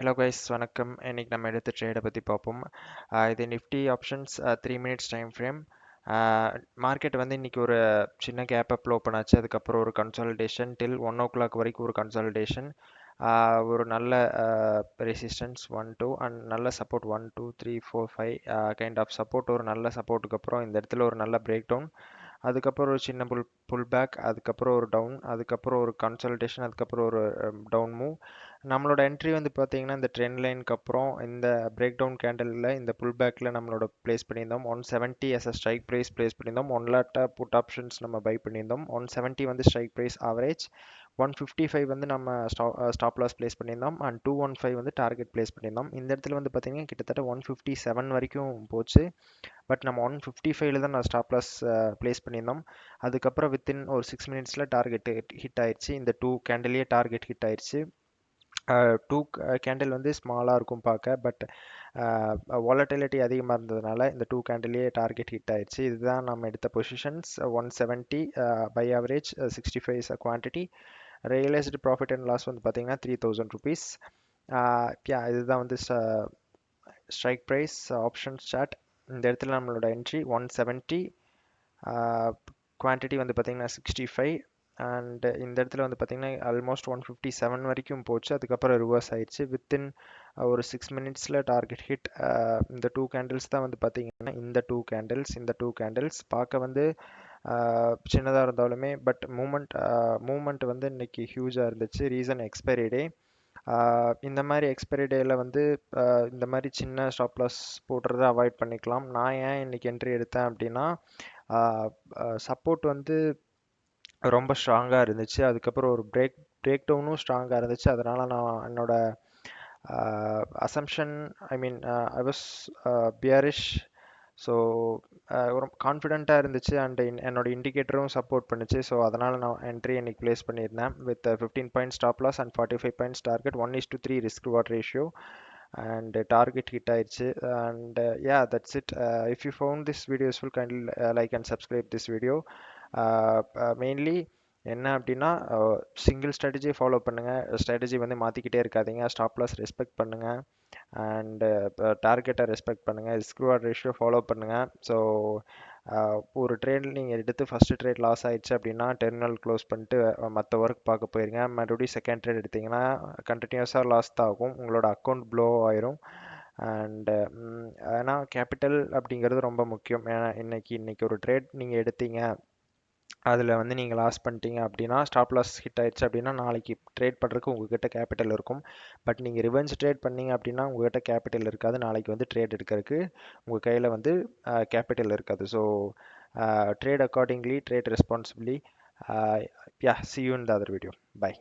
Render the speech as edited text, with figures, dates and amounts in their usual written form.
Hello guys வணக்கம். இன்னைக்கு நம்ம எடுத்த ட்ரேடை பற்றி பார்ப்போம். இது Nifty options 3 minutes time frame. Market வந்து இன்னைக்கு ஒரு சின்ன கேப் அப்பில் ஓப்பன் ஆச்சு. அதுக்கப்புறம் ஒரு கன்சாலிடேஷன் டில் 1 ஓ கிளாக் வரைக்கும் ஒரு கன்சாலிடேஷன். ஒரு நல்ல ரெசிஸ்டன்ஸ் 1 2 அண்ட் நல்ல சப்போர்ட் 1 2 3 4 5 கைண்ட் ஆஃப் சப்போர்ட். ஒரு நல்ல சப்போர்ட்டுக்கு அப்புறம் இந்த இடத்துல ஒரு நல்ல பிரேக் டவுன், அதுக்கப்புறம் ஒரு சின்ன புல் பேக், அதுக்கப்புறம் ஒரு டவுன், அதுக்கப்புறம் ஒரு கன்சல்டேஷன், அதுக்கப்புறம் ஒரு டவுன் மூவ். நம்மளோட என்ட்ரி வந்து பார்த்தீங்கன்னா இந்த ட்ரெண்ட் லைனுக்கு அப்புறம் இந்த பிரேக் டவுன் கேண்டலில் இந்த புல் பேக்கில் நம்மளோட ப்ளேஸ் பண்ணியிருந்தோம். 170 as a strike price place பண்ணியிருந்தோம். 1 லாட்டை புட் ஆப்ஷன்ஸ் நம்ம பை பண்ணியிருந்தோம். 170 வந்து ஸ்ட்ரைக் ப்ரைஸ் ஆவரேஜ். 155 வந்து நம்ம ஸ்டாப் லாஸ் ப்ளேஸ் பண்ணியிருந்தோம். அண்ட் 215 வந்து டார்கெட் ப்ளேஸ் பண்ணியிருந்தோம். இந்த இடத்துல வந்து பார்த்தீங்கன்னா கிட்டத்தட்ட 157 வரைக்கும் போச்சு. பட் நம்ம 155ல தான் நான் ஸ்டாப் லாஸ் ப்ளேஸ் பண்ணியிருந்தோம். அதுக்கப்புறம் வித்தின் ஒரு 6 மினிட்ஸில் டார்கெட் ஹிட் ஆயிடுச்சு. இந்த 2 கேண்டிலே டார்கெட் ஹிட் ஆயிடுச்சு. 2 கேண்டில் வந்து ஸ்மாலாக இருக்கும் பார்க்க, பட் வாலட்டிலிட்டி அதிகமாக இருந்ததுனால இந்த 2 கேண்டிலே டார்கெட் ஹிட் ஆயிடுச்சு. இதுதான் நம்ம எடுத்த positions. 170 buy average, 65 is quantity. Realised profit and loss வந்து பார்த்தீங்கன்னா 3000 rupees. இதுதான் வந்து ஸ்ட்ரைக் ப்ரைஸ் ஆப்ஷன்ஸ் சார்ட். இந்த இடத்துல நம்மளோட என்ட்ரி 170, குவான்டிட்டி வந்து பார்த்தீங்கன்னா 65, அண்ட் இந்த இடத்துல வந்து பார்த்தீங்கன்னா ஆல்மோஸ்ட் 157 வரைக்கும் போச்சு. அதுக்கப்புறம் ரிவர்ஸ் ஆயிடுச்சு. வித்தின் ஒரு 6 மினிட்ஸில் டார்கெட் ஹிட். இந்த 2 கேண்டில்ஸ் தான் வந்து பார்த்தீங்கன்னா இந்த டூ கேண்டில்ஸ் பார்க்க வந்து சின்னதாக இருந்தாலுமே பட் மூமெண்ட் வந்து இன்னைக்கு ஹியூஜாக இருந்துச்சு. ரீசன் எக்ஸ்பைரி டே. இந்த மாதிரி எக்ஸ்பைரி டேயில் வந்து இந்த மாதிரி சின்ன ஸ்டாப் லாஸ் போடுறத அவாய்ட் பண்ணிக்கலாம். நான் ஏன் இன்னைக்கு என்ட்ரி எடுத்தேன் அப்படின்னா, சப்போர்ட் வந்து ரொம்ப ஸ்ட்ராங்காக இருந்துச்சு. அதுக்கப்புறம் ஒரு பிரேக் டவுனும் ஸ்ட்ராங்காக இருந்துச்சு. அதனால் நான் என்னோட assumption, I mean I was bearish. So ஒரு கான்ஃபிடென்ட்டாக இருந்துச்சு. அண்ட் என்னோட இண்டிகேட்டரும் சப்போர்ட் பண்ணுச்சு. ஸோ அதனால் நான் என்ட்ரி இன்னைக்கு ப்ளேஸ் பண்ணியிருந்தேன் with 15 point stop loss and 45 points target. 1:3 risk reward ratio. And target hit ஆயிடுச்சு. And yeah, that's it. If you found this video useful, kindly like and subscribe this video. Mainly என்ன அப்படின்னா, single ஸ்ட்ராட்டஜியை follow பண்ணுங்கள். Strategy வந்து மாற்றிக்கிட்டே இருக்காதீங்க. Stop loss respect பண்ணுங்கள். And டார்கெட்டை respect பண்ணுங்கள். Risk reward ratio follow பண்ணுங்கள். ஸோ ஒரு ட்ரேடில் நீங்கள் எடுத்து ஃபஸ்ட்டு ட்ரேட் லாஸ் ஆயிடுச்சு அப்படின்னா டெர்மினல் க்ளோஸ் பண்ணிட்டு மற்ற ஒர்க் பார்க்க போயிருங்க. மறுபடியும் செகண்ட் ட்ரேட் எடுத்தீங்கன்னா கண்டினியூஸாக லாஸ் தான் ஆகும். உங்களோட அக்கௌண்ட் ப்ளோ ஆயிரும். அண்டு ஏன்னா கேபிட்டல் அப்படிங்கிறது ரொம்ப முக்கியம். ஏன்னா இன்னைக்கு ஒரு ட்ரேட் நீங்கள் எடுத்தீங்க, அதில் வந்து நீங்கள் லாஸ் பண்ணிட்டீங்க அப்படின்னா, ஸ்டாப் லாஸ் ஹிட் ஆயிடுச்சு அப்படின்னா நாளைக்கு ட்ரேட் பண்ணுறதுக்கு உங்ககிட்ட கேபிட்டல் இருக்கும். பட் நீங்கள் ரிவெஞ்ச் ட்ரேட் பண்ணீங்க அப்படின்னா உங்ககிட்ட கேபிட்டல் இருக்காது. நாளைக்கு வந்து ட்ரேட் எடுக்கிறதுக்கு உங்கள் கையில் வந்து கேபிட்டல் இருக்காது. So trade accordingly, trade responsibly. Yeah, see you in the other video. Bye.